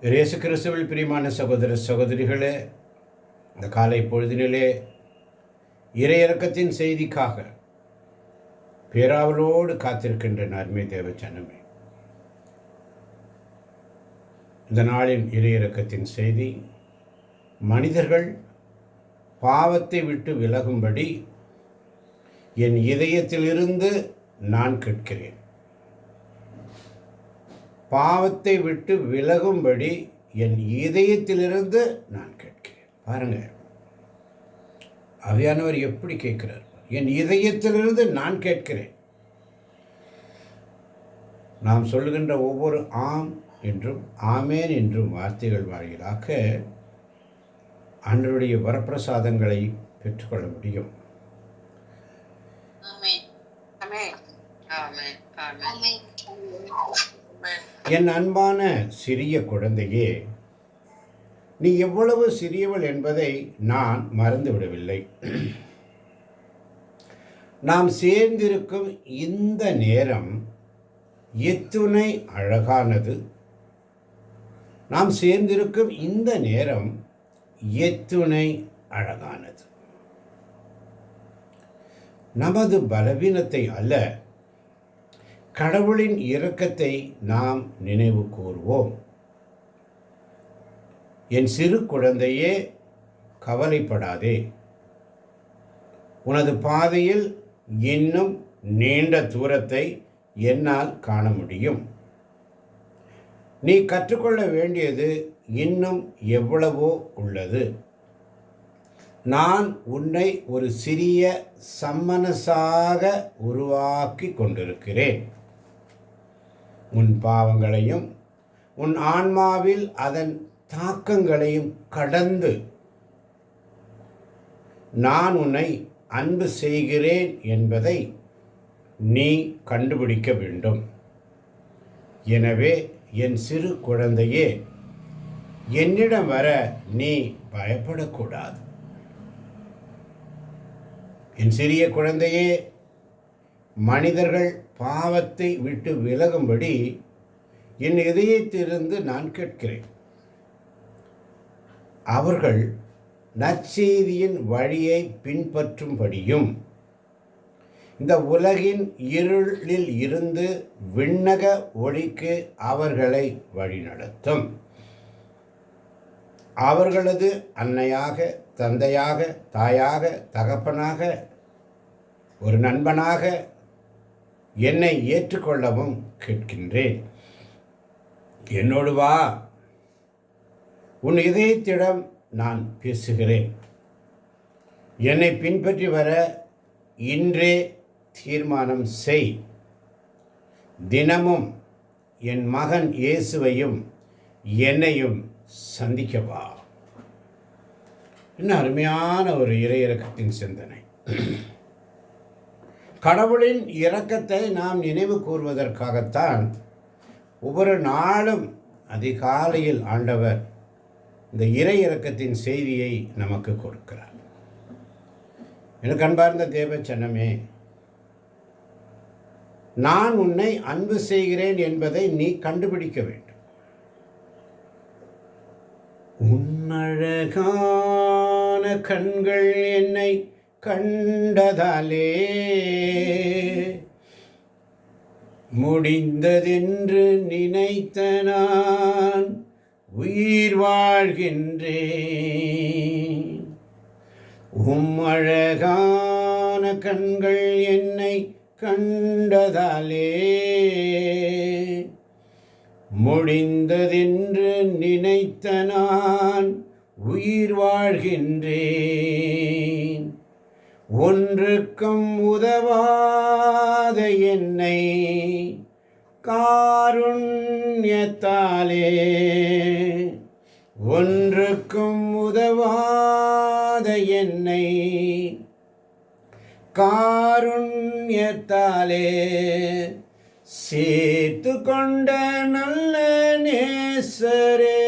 இயேசு கிறிஸ்துவில் பிரியமான சகோதர சகோதரிகளே, இந்த காலை பொழுதினிலே இறையிறக்கத்தின் செய்திக்காக பேராவலோடு காத்திருக்கின்ற அருமை தேவ ஜனமே, இந்த நாளின் இறையிறக்கத்தின் செய்தி, மனிதர்கள் பாவத்தை விட்டு விலகும்படி என் இதயத்திலிருந்து நான் கேட்கிறேன். பாவத்தை விட்டு விலகும்படி என் இதயத்திலிருந்து நான் கேட்கிறேன். பாருங்க, ஆவியானவர் எப்படி கேட்கிறார்? என் இதயத்திலிருந்து நான் கேட்கிறேன். நாம் சொல்லுகின்ற ஒவ்வொரு ஆம் என்றும் ஆமேன் என்றும் வார்த்தைகள் வாயிலாக ஆண்டவருடைய வரப்பிரசாதங்களை பெற்றுக்கொள்ள முடியும். என் அன்பான சிறிய குழந்தையே, நீ எவ்வளவு சிறியவள் என்பதை நான் மறந்துவிடவில்லை. நாம் சேர்ந்திருக்கும் இந்த நேரம் எத்துணை அழகானது. நாம் சேர்ந்திருக்கும் இந்த நேரம் எத்துணை அழகானது. நமது பலவீனத்தை அல்ல, கடவுளின் இரக்கத்தை நாம் நினைவு கூர்வோம். என் சிறு குழந்தையே, கவலைப்படாதே. உனது பாதையில் இன்னும் நீண்ட தூரத்தை என்னால் காண முடியும். நீ கற்றுக்கொள்ள வேண்டியது இன்னும் எவ்வளவோ உள்ளது. நான் உன்னை ஒரு சிறிய சம்மனசாக உருவாக்கி கொண்டிருக்கிறேன். உன் பாவங்களையும் உன் ஆன்மாவில் அதன் தாக்கங்களையும் கடந்து நான் உன்னை அன்பு செய்கிறேன் என்பதை நீ கண்டுபிடிக்க வேண்டும். எனவே என் சிறு குழந்தையே, என்னிடம் வர நீ பயப்படக்கூடாது. என் சிறிய குழந்தையே, மனிதர்கள் பாவத்தை விட்டு விலகும்படி என் இதயத்திலிருந்து நான் கேட்கிறேன். அவர்கள் நற்செய்தியின் வழியை பின்பற்றும்படியும் இந்த உலகின் இருளில் இருந்து விண்ணக ஒளிக்கு அவர்களை வழிநடத்தும். அவர்களது அன்னையாக, தந்தையாக, தாயாக, தகப்பனாக, ஒரு நண்பனாக என்னை ஏற்றுக்கொள்ளவும் கேட்கின்றேன். என்னோடு வா, உன் இதயத்திடம் நான் பேசுகிறேன். என்னை பின்பற்றி வர இன்றே தீர்மானம் செய். தினமும் என் மகன் இயேசுவையும் என்னையும் சந்திக்கவா. என்ன அருமையான ஒரு இறையிறக்கத்தின் சிந்தனை. கடவுளின் இரக்கத்தை நாம் நினைவு கூர்வதற்காகத்தான் ஒவ்வொரு நாளும் அதிகாலையில் ஆண்டவர் இந்த இறையிறக்கத்தின் செய்தியை நமக்கு கொடுக்கிறார். எனக்கு அன்பார்ந்த தேவ ஜனமே, நான் உன்னை அன்பு செய்கிறேன் என்பதை நீ கண்டுபிடிக்க வேண்டும். உன்னழகான கண்கள் என்னை கண்டதாலே முடிந்ததென்று நினைத்த நான் உயிர் வாழ்கின்றேன். அழகான கண்கள் என்னை கண்டதாலே முடிந்ததென்று நினைத்த நான் உயிர் வாழ்கின்றேன். ஒன்றுக்கும் உதவாத என்னை காருண்யத்தாலே, ஒன்றுக்கும் உதவாத என்னை காருண்யத்தாலே சேர்த்து கொண்ட நல்ல நேசரே,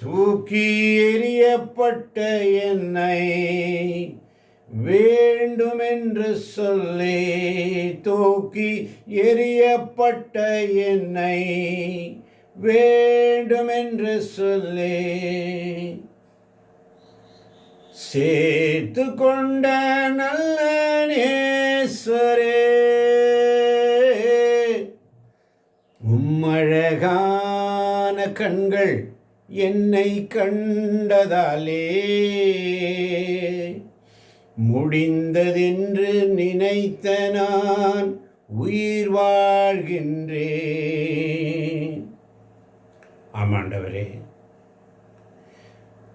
தூக்கி எறியப்பட்ட என்னை வேண்டுமென்று சொல்லி தூக்கி எறியப்பட்ட என்னை வேண்டுமென்று சொல்லி சேர்த்து கொண்ட நல்ல நேசரே, உம்மழகான கண்கள் என்னை கண்டதாலே முடிந்ததென்று நினைத்த நான் உயிர் வாழ்கின்றேன். ஆமாண்டவரே,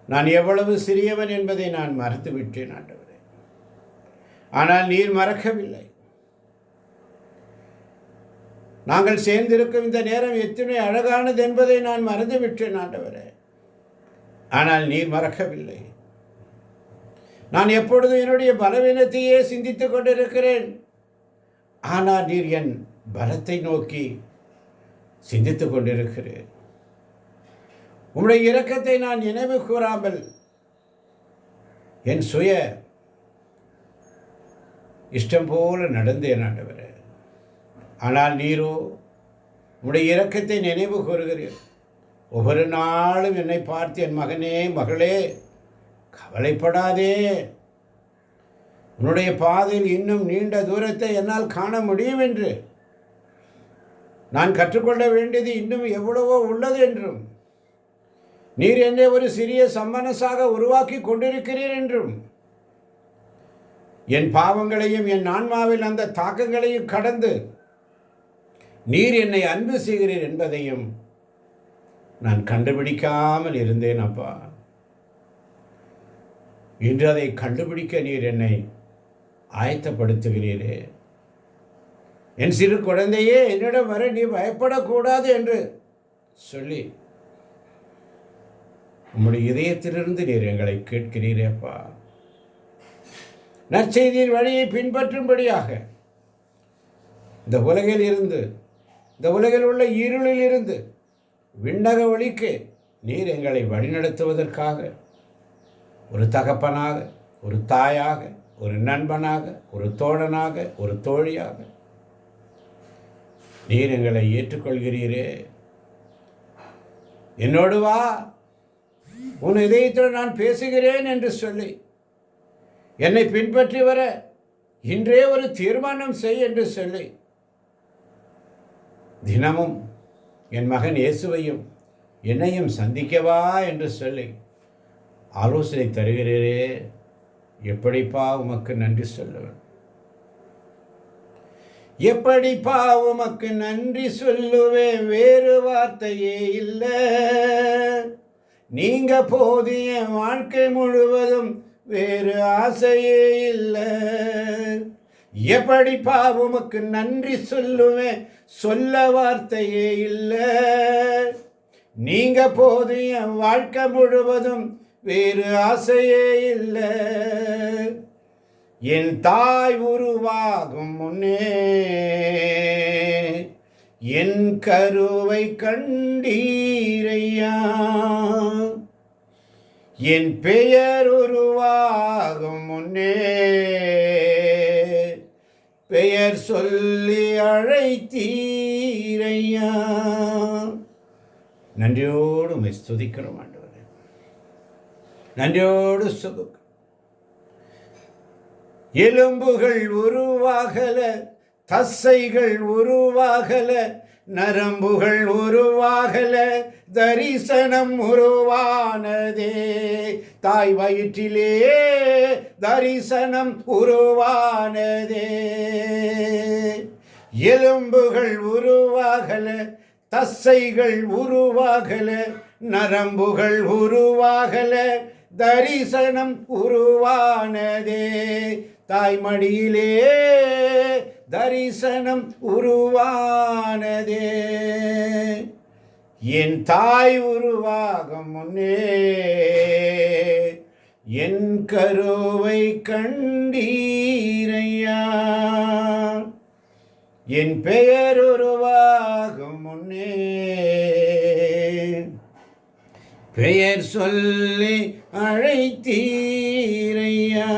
நான் எவ்வளவு சிறியவன் என்பதை நான் மறந்துவிட்டேன் ஆண்டவரே. ஆனால் நீர் மறக்கவில்லை. நாங்கள் சேர்ந்திருக்கும் இந்த நேரம் எத்தனை அழகானது என்பதை நான் மறந்துவிட்டேன் ஆண்டவரே. ஆனால் நீர் மறக்கவில்லை. நான் எப்பொழுதும் என்னுடைய பலவீனத்தையே சிந்தித்துக் கொண்டிருக்கிறேன். ஆனால் நீர் என் பலத்தை நோக்கி சிந்தித்துக் கொண்டிருக்கிறேன். உம்முடைய இரக்கத்தை நான் நினைவு கூறாமல் என் சுய இஷ்டம் போல நடந்தேன் ஆண்டவரே. ஆனால் நீரோ உம்முடைய இரக்கத்தை நினைவு கூறுகிறீர். ஒவ்வொரு நாளும் என்னை பார்த்து, என் மகனே மகளே, கவலைப்படாதே, உன்னுடைய பாதையில் இன்னும் நீண்ட தூரத்தை என்னால் காண முடியும் என்று, நான் கற்றுக்கொள்ள வேண்டியது இன்னும் எவ்வளவோ உள்ளது என்றும், நீர் என்னை ஒரு சிறிய சம்மனஸாக உருவாக்கி கொண்டிருக்கிறீர் என்றும், என் பாவங்களையும் என் ஆன்மாவில் அந்த தாக்கங்களையும் கடந்து நீர் என்னை அன்பு செய்கிறீர் என்பதையும் நான் கண்டுபிடிக்காமல் இருந்தேன் அப்பா. இன்று அதை கண்டுபிடிக்க நீர் என்னை ஆயத்தப்படுத்துகிறீரே. என் சிறு குழந்தையே, என்னிடம் வர நீ பயப்படக்கூடாது என்று சொல்லி உம்முடைய இதயத்திலிருந்து நீர் எங்களை கேட்கிறீரேப்பா. நற்செய்தியின் வழியை பின்பற்றும்படியாக இந்த உலகில் இருந்து, இந்த உலகில் உள்ள இருளில் இருந்து விண்ணக வழிக்கு நீர் எங்களை வழிநடத்துவதற்காக ஒரு தகப்பனாக, ஒரு தாயாக, ஒரு நண்பனாக, ஒரு தோழனாக, ஒரு தோழியாக நீர் எங்களை ஏற்றுக்கொள்கிறீரே. என்னோடு வா, உன் இதயத்துடன் நான் பேசுகிறேன் என்று சொல்லி என்னை பின்பற்றி வர இன்றே ஒரு தீர்மானம் செய் என்று சொல்லி தினமும் என் மகன் இயேசுவையும் என்னையும் சந்திக்கவா என்று சொல்லி ஆலோசனை தருகிறீரே. எப்படிப்பா உமக்கு நன்றி சொல்லுவேன், எப்படிப்பா உமக்கு நன்றி சொல்லுவேன், வேறு வார்த்தையே இல்லை. நீங்க போதிய வாழ்க்கை முழுவதும் வேறு ஆசையே இல்லை. எப்படிப்பா உமக்கு நன்றி சொல்லுவேன், சொல்ல வார்த்தையே இல்லை. நீங்க போதிய வாழ்க்கை முழுவதும் வேறு ஆசையே இல்லை. என் தாய் உருவாகும் முன்னே என் கருவை கண்டீரையா. என் பெயர் உருவாகும் முன்னே பெயர் சொல்லி அழைத்தீரையா. நன்றியோடு உம்மை ஸ்துதிக்கிறோம் ஆண்டவரே, நன்றியோடு சுகம். எலும்புகள் உருவாகல, தசைகள் உருவாகல, நரம்புகள் உருவாகல, தரிசனம் உருவானதே. தாய் வயிற்றிலே தரிசனம் உருவானதே. எலும்புகள் உருவாகல, தசைகள் உருவாகல, நரம்புகள் உருவாகல, தரிசனம் உருவானதே. தாய்மடியிலே தரிசனம் உருவானதே. என் தாய் உருவாகும் முன்னே என் கருவை கண்டீரையா. என் பெயர் உருவாகும் முன்னே பெயர் சொல்லி அழைத்தீரையா.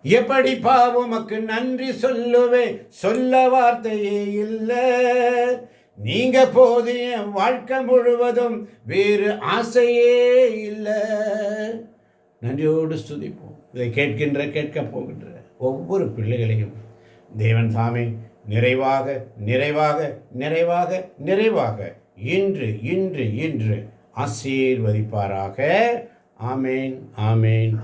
எப்படிப்பா உமக்கு நன்றி சொல்லுவேன், சொல்ல வார்த்தையே இல்லை. நீங்க போது என் வாழ்க்கை முழுவதும் வேறு ஆசையே இல்லை. நன்றியோடு ஸ்துதிப்போம். இதை கேட்க போகின்ற ஒவ்வொரு பிள்ளைகளையும் தேவன் தாமே நிறைவாக நிறைவாக நிறைவாக நிறைவாக இன்று இன்று இன்று ஆசீர்வதிப்பாராக. ஆமேன் ஆமேன்.